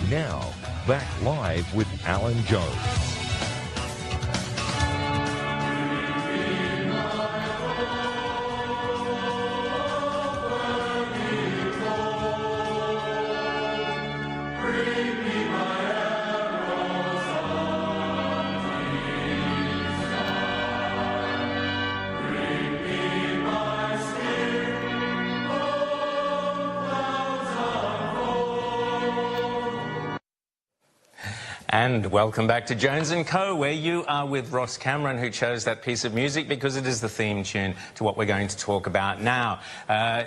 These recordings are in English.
Now, back live with Alan Jones. And welcome back to Jones & Co, where you are with Ross Cameron, who chose that piece of music because it is the theme tune to what we're going to talk about now.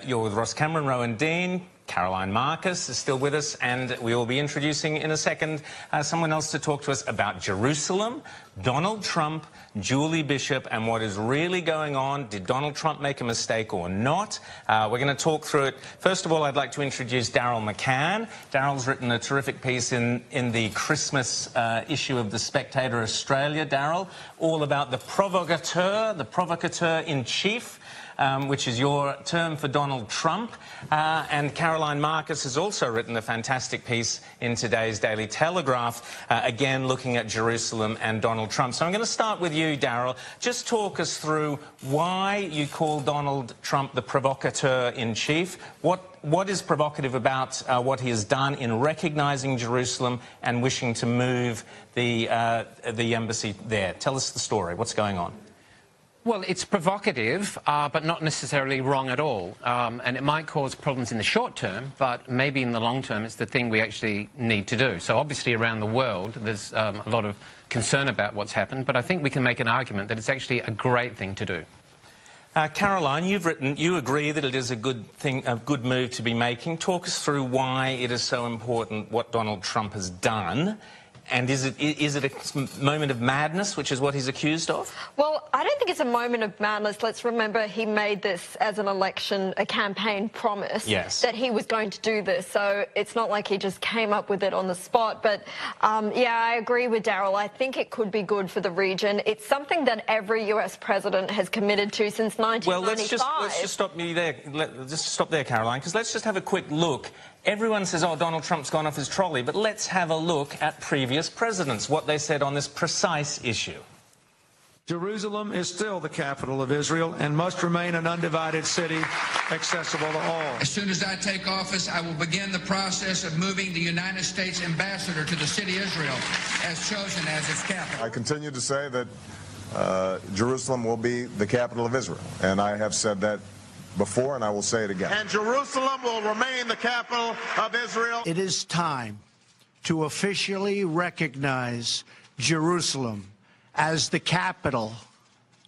You're with Ross Cameron, Rowan Dean. Caroline Marcus is still with us, and we will be introducing in a second someone else to talk to us about Jerusalem, Donald Trump, Julie Bishop, and what is really going on. Did Donald Trump make a mistake or not? We're going to talk through it. First of all, I'd like to introduce Daryl McCann. Daryl's written a terrific piece in the Christmas issue of The Spectator Australia, Daryl, all about the provocateur in chief, which is your term for Donald Trump. And Caroline Marcus has also written a fantastic piece in today's Daily Telegraph, again looking at Jerusalem and Donald Trump. So I'm going to start with you, Daryl. Just talk us through why you call Donald Trump the provocateur in chief. What is provocative about what he has done in recognising Jerusalem and wishing to move the embassy there? Tell us the story. What's going on? Well, it's provocative, but not necessarily wrong at all. And it might cause problems in the short term, but maybe in the long term it's the thing we actually need to do. So obviously around the world there's a lot of concern about what's happened, but I think we can make an argument that it's actually a great thing to do. Caroline, you've written, you agree that it is a good thing, a good move to be making. Talk us through why it is so important what Donald Trump has done. And is it a moment of madness, which is what he's accused of? Well, I don't think it's a moment of madness. Let's remember he made this as an a campaign promise that he was going to do this. So it's not like he just came up with it on the spot. But, yeah, I agree with Daryl. I think it could be good for the region. It's something that every US president has committed to since 1995. Well, let's just stop you there. Just stop there, Caroline, because let's just have a quick look. Everyone says, oh, Donald Trump's gone off his trolley, but let's have a look at previous presidents, what they said on this precise issue. Jerusalem is still the capital of Israel and must remain an undivided city accessible to all. As soon as I take office, I will begin the process of moving the United States ambassador to the city of Israel as chosen as its capital. I continue to say that Jerusalem will be the capital of Israel, and I have said that before, and I will say it again. And Jerusalem will remain the capital of Israel. It is time to officially recognize Jerusalem as the capital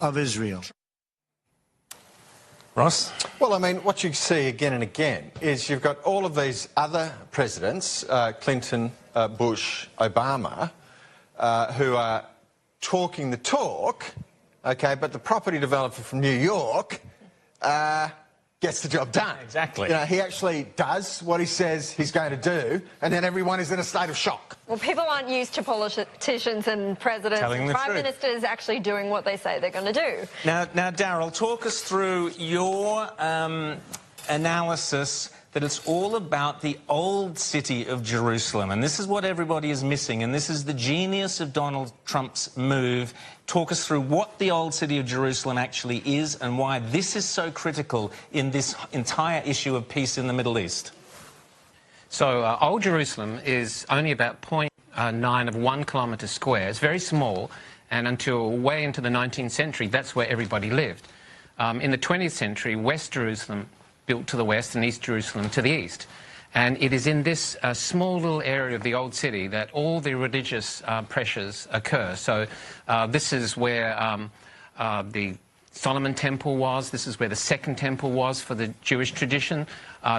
of Israel. Ross? Well, I mean, what you see again and again is you've got all of these other presidents, Clinton, Bush, Obama, who are talking the talk, okay, but the property developer from New York gets the job done. Exactly. You know, he actually does what he says he's going to do, and then everyone is in a state of shock. Well, people aren't used to politicians and presidents and prime ministers actually doing what they say they're going to do. Now, Daryl, talk us through your analysis that it's all about the old city of Jerusalem, and this is what everybody is missing, and this is the genius of Donald Trump's move. Talk us through what the old city of Jerusalem actually is and why this is so critical in this entire issue of peace in the Middle East. So Old Jerusalem is only about 0.9 of 1 kilometre square. It's very small, and until way into the 19th century, that's where everybody lived. In the 20th century, West Jerusalem built to the west and East Jerusalem to the east. And it is in this small little area of the old city that all the religious pressures occur. So this is where the Solomon Temple was. This is where the Second Temple was for the Jewish tradition.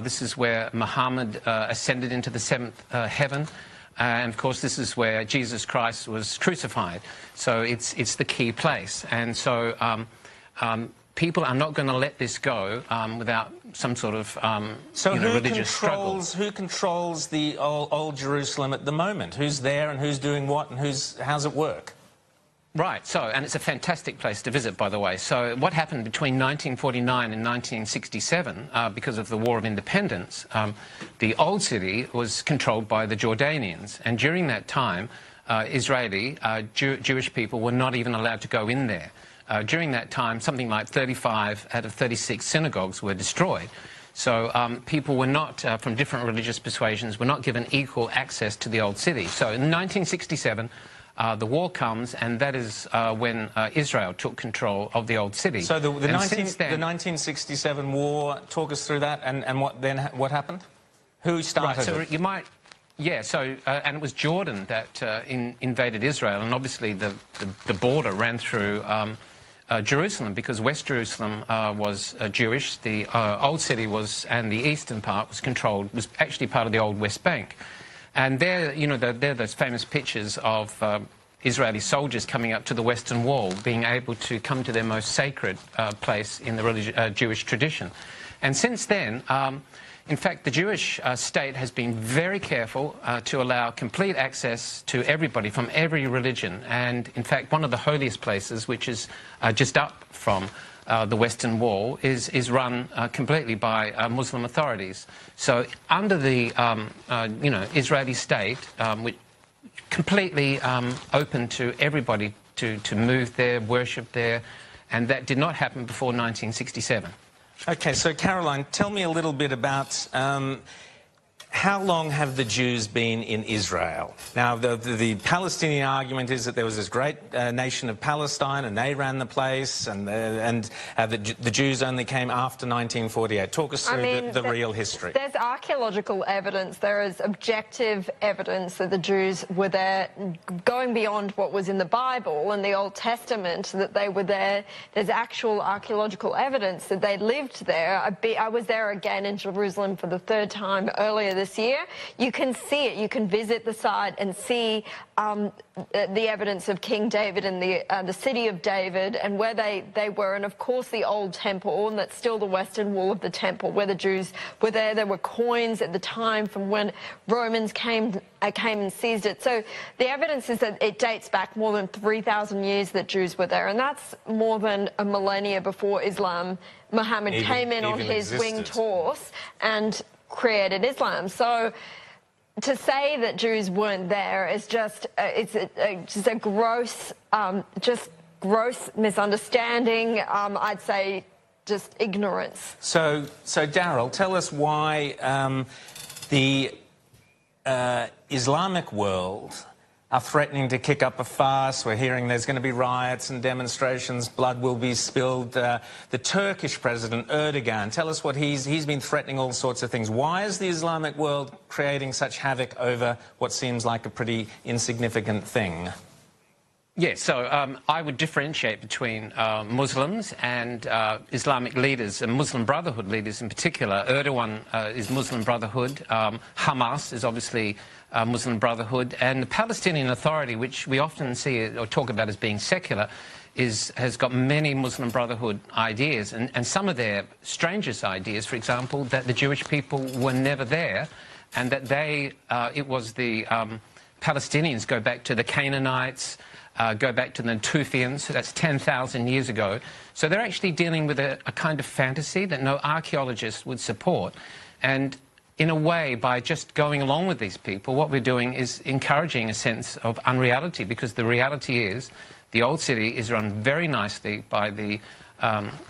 This is where Muhammad ascended into the seventh heaven. And, of course, this is where Jesus Christ was crucified. So it's the key place. And so people are not going to let this go without some sort of religious struggle. Who controls the old Jerusalem at the moment? Who's there and who's doing what and how's it work? Right, so, and it's a fantastic place to visit, by the way. So what happened between 1949 and 1967, because of the War of Independence, the Old City was controlled by the Jordanians. And during that time, Israeli Jewish people were not even allowed to go in there. During that time, something like 35 out of 36 synagogues were destroyed. So people were not, from different religious persuasions, were not given equal access to the Old City. So in 1967, the war comes, and that is when Israel took control of the Old City. So the 1967 war, talk us through that, and what happened? Who started it? Right, so you might... Yeah, so, and it was Jordan that invaded Israel, and obviously the border ran through Jerusalem, because West Jerusalem was Jewish, the Old City was, and the eastern part was controlled, was actually part of the old West Bank. And there, you know, there are those famous pictures of Israeli soldiers coming up to the Western Wall, being able to come to their most sacred place in the Jewish tradition. And since then, in fact, the Jewish state has been very careful to allow complete access to everybody from every religion. And in fact, one of the holiest places, which is just up from the Western Wall, is run completely by Muslim authorities. So under the Israeli state, which completely open to everybody to move there, worship there, and that did not happen before 1967. Okay, so Caroline, tell me a little bit about how long have the Jews been in Israel? Now, the Palestinian argument is that there was this great nation of Palestine, and they ran the place, and the Jews only came after 1948. Talk us through the real history. There's archaeological evidence, there is objective evidence that the Jews were there, going beyond what was in the Bible and the Old Testament, that they were there. There's actual archaeological evidence that they lived there. I was there again in Jerusalem for the third time earlier this year. You can see it. You can visit the site and see the evidence of King David and the city of David and where they were, and of course the old temple, and that's still the western wall of the temple where the Jews were there. There were coins at the time from when Romans came and seized it. So the evidence is that it dates back more than 3,000 years that Jews were there, and that's more than a millennia before Islam. Muhammad came in on his winged horse and created Islam. So to say that Jews weren't there is just just a gross misunderstanding. I'd say just ignorance. So Daryl, tell us why the Islamic world are threatening to kick up a fuss. We're hearing there's going to be riots and demonstrations, blood will be spilled. The Turkish president, Erdogan, tell us what he's been threatening all sorts of things. Why is the Islamic world creating such havoc over what seems like a pretty insignificant thing? Yes, so I would differentiate between Muslims and Islamic leaders, and Muslim Brotherhood leaders in particular. Erdogan is Muslim Brotherhood. Hamas is obviously Muslim Brotherhood. And the Palestinian Authority, which we often see or talk about as being secular, has got many Muslim Brotherhood ideas. And some of their strangest ideas, for example, that the Jewish people were never there, and that it was the Palestinians go back to the Canaanites, go back to the Natufians, so that's 10,000 years ago. So they're actually dealing with a kind of fantasy that no archaeologist would support. And in a way, by just going along with these people, what we're doing is encouraging a sense of unreality, because the reality is the Old City is run very nicely by the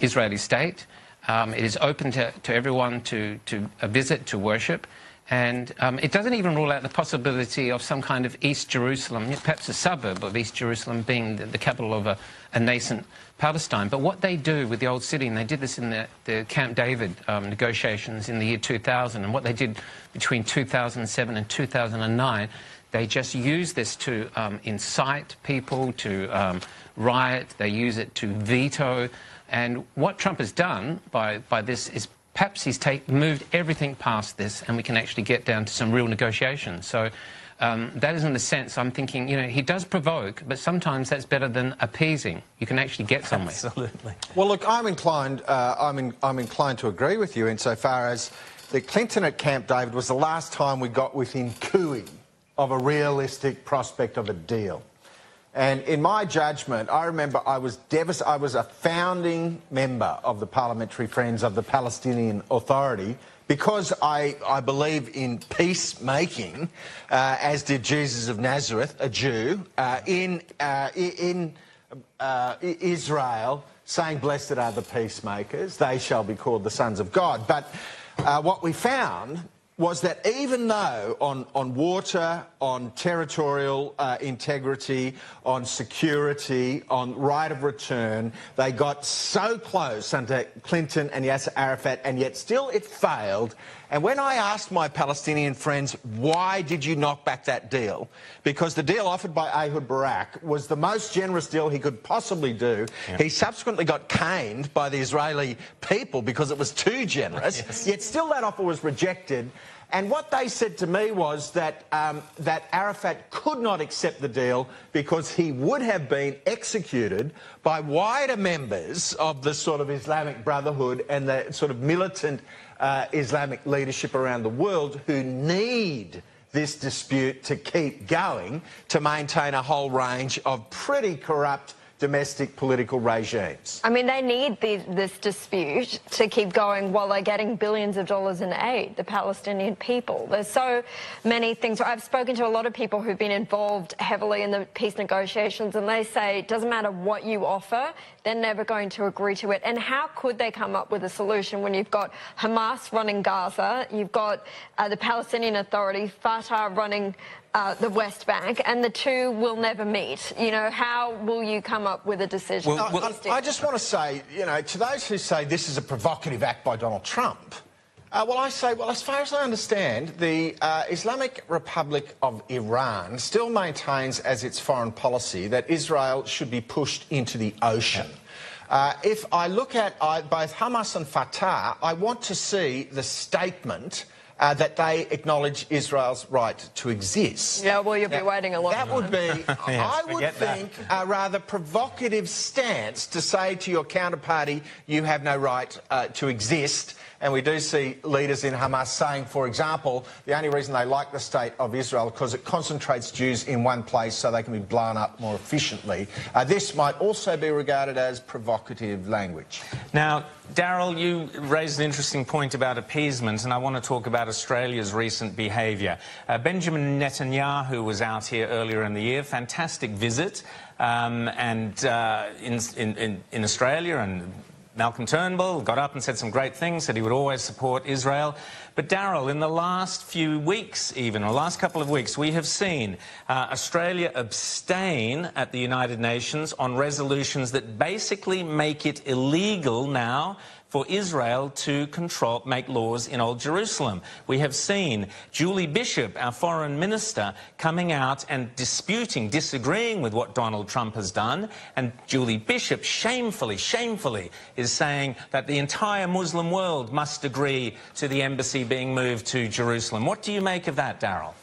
Israeli state. It is open to everyone to visit, to worship. And it doesn't even rule out the possibility of some kind of East Jerusalem, perhaps a suburb of East Jerusalem being the capital of a nascent Palestine. But what they do with the Old City, and they did this in the Camp David negotiations in the year 2000, and what they did between 2007 and 2009, they just use this to incite people to riot. They use it to veto. And what Trump has done by this is perhaps he's moved everything past this, and we can actually get down to some real negotiations. So that is, in a sense, I'm thinking, you know, he does provoke, but sometimes that's better than appeasing. You can actually get somewhere. Absolutely. Well, look, I'm inclined to agree with you insofar as the Clinton at Camp David was the last time we got within cooing of a realistic prospect of a deal. And in my judgment, I remember I was devastated. I was a founding member of the Parliamentary Friends of the Palestinian Authority because I believe in peacemaking, as did Jesus of Nazareth, a Jew, in Israel, saying, "Blessed are the peacemakers, they shall be called the sons of God." But what we found was that even though on water, on territorial integrity, on security, on right of return, they got so close under Clinton and Yasser Arafat, and yet still it failed. And when I asked my Palestinian friends, why did you knock back that deal? Because the deal offered by Ehud Barak was the most generous deal he could possibly do. Yeah. He subsequently got caned by the Israeli people because it was too generous, yes. Yet still that offer was rejected. And what they said to me was that that Arafat could not accept the deal because he would have been executed by wider members of the sort of Islamic Brotherhood and the sort of militant Islamic leadership around the world who need this dispute to keep going to maintain a whole range of pretty corrupt domestic political regimes. I mean, they need this dispute to keep going while they're getting billions of dollars in aid, the Palestinian people. There's so many things. I've spoken to a lot of people who've been involved heavily in the peace negotiations, and they say it doesn't matter what you offer, they're never going to agree to it. And how could they come up with a solution when you've got Hamas running Gaza, you've got the Palestinian Authority, Fatah running the West Bank, and the two will never meet? You know, how will you come up with a decision? Well, I just want to say, you know, to those who say this is a provocative act by Donald Trump, well, I say, well, as far as I understand, the Islamic Republic of Iran still maintains as its foreign policy that Israel should be pushed into the ocean. If I look at both Hamas and Fatah, I want to see the statement that they acknowledge Israel's right to exist. Yeah, well, you'll be waiting a long time. That would be, I would think, a rather provocative stance to say to your counterparty, you have no right to exist. And we do see leaders in Hamas saying, for example, the only reason they like the state of Israel is because it concentrates Jews in one place so they can be blown up more efficiently. This might also be regarded as provocative language. Now, Daryl, you raised an interesting point about appeasement, and I want to talk about Australia's recent behaviour. Benjamin Netanyahu was out here earlier in the year, fantastic visit, in Australia, and Malcolm Turnbull got up and said some great things, said he would always support Israel. But, Daryl, in the last few weeks even, or last couple of weeks, we have seen Australia abstain at the United Nations on resolutions that basically make it illegal now for Israel to make laws in Old Jerusalem. We have seen Julie Bishop, our foreign minister, coming out and disagreeing with what Donald Trump has done. And Julie Bishop shamefully is saying that the entire Muslim world must agree to the embassy being moved to Jerusalem. What do you make of that, Daryl?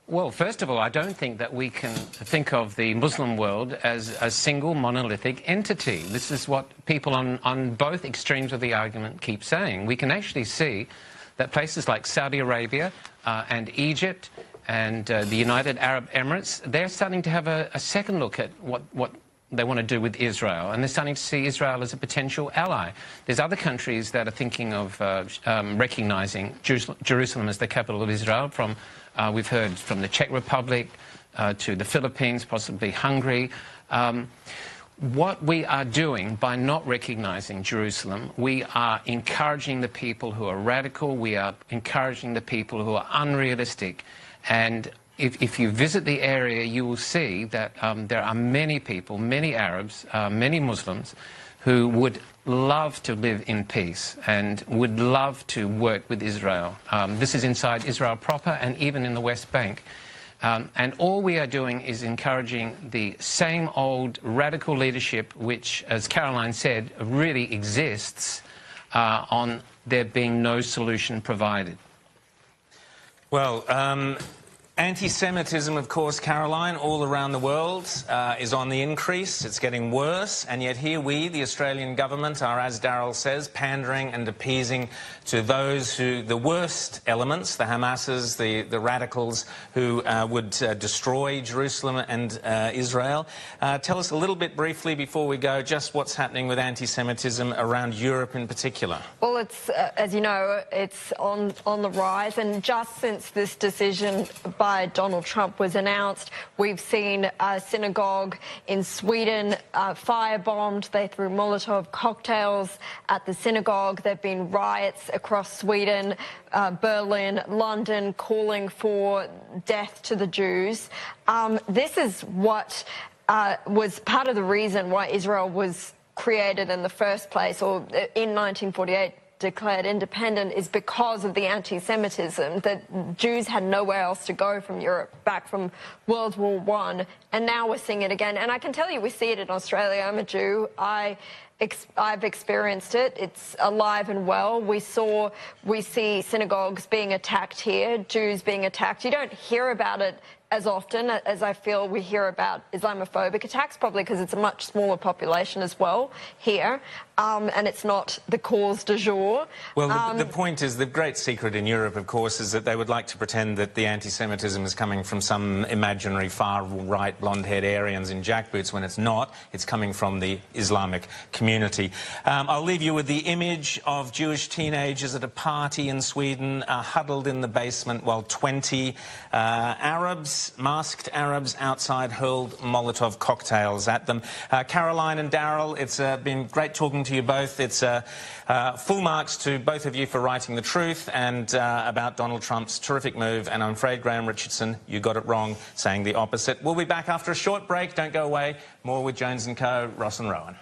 Well, first of all, I don't think that we can think of the Muslim world as a single monolithic entity. This is what people on both extremes of the argument keep saying. We can actually see that places like Saudi Arabia and Egypt and the United Arab Emirates, they're starting to have a second look at what they want to do with Israel, and they're starting to see Israel as a potential ally. There's other countries that are thinking of recognising Jerusalem as the capital of Israel. We've heard from the Czech Republic to the Philippines, possibly Hungary. What we are doing by not recognising Jerusalem, we are encouraging the people who are radical, we are encouraging the people who are unrealistic. And if you visit the area, you will see that there are many people, many Arabs, many Muslims, who would love to live in peace and would love to work with Israel. This is inside Israel proper and even in the West Bank. And all we are doing is encouraging the same old radical leadership which, as Caroline said, really exists on there being no solution provided. Well, Anti-Semitism, of course, Caroline, all around the world is on the increase. It's getting worse, and yet here we, the Australian government, are, as Daryl says, pandering and appeasing to those who, the worst elements, the Hamases, the radicals who would destroy Jerusalem and Israel. Tell us a little bit briefly before we go just what's happening with anti-Semitism around Europe in particular. Well, it's, as you know, it's on the rise, and just since this decision by Donald Trump was announced, we've seen a synagogue in Sweden firebombed. They threw Molotov cocktails at the synagogue. There have been riots across Sweden, Berlin, London, calling for death to the Jews. This is what was part of the reason why Israel was created in the first place, or in 1948 declared independent, is because of the anti-Semitism, that Jews had nowhere else to go from Europe, back from World War I, and now we're seeing it again. And I can tell you, we see it in Australia. I'm a Jew. I've experienced it. It's alive and well. We see synagogues being attacked here, Jews being attacked. You don't hear about it as often as I feel we hear about Islamophobic attacks, probably because it's a much smaller population as well here, and it's not the cause du jour. Well, the point is, the great secret in Europe, of course, is that they would like to pretend that the anti-Semitism is coming from some imaginary far-right blonde-haired Aryans in jackboots, when it's not. It's coming from the Islamic community. I'll leave you with the image of Jewish teenagers at a party in Sweden, huddled in the basement while 20 masked Arabs outside hurled Molotov cocktails at them. Caroline and Daryl, it's been great talking to you both. It's full marks to both of you for writing the truth and about Donald Trump's terrific move. And I'm afraid, Graham Richardson, you got it wrong, saying the opposite. We'll be back after a short break. Don't go away. More with Jones & Co, Ross and Rowan.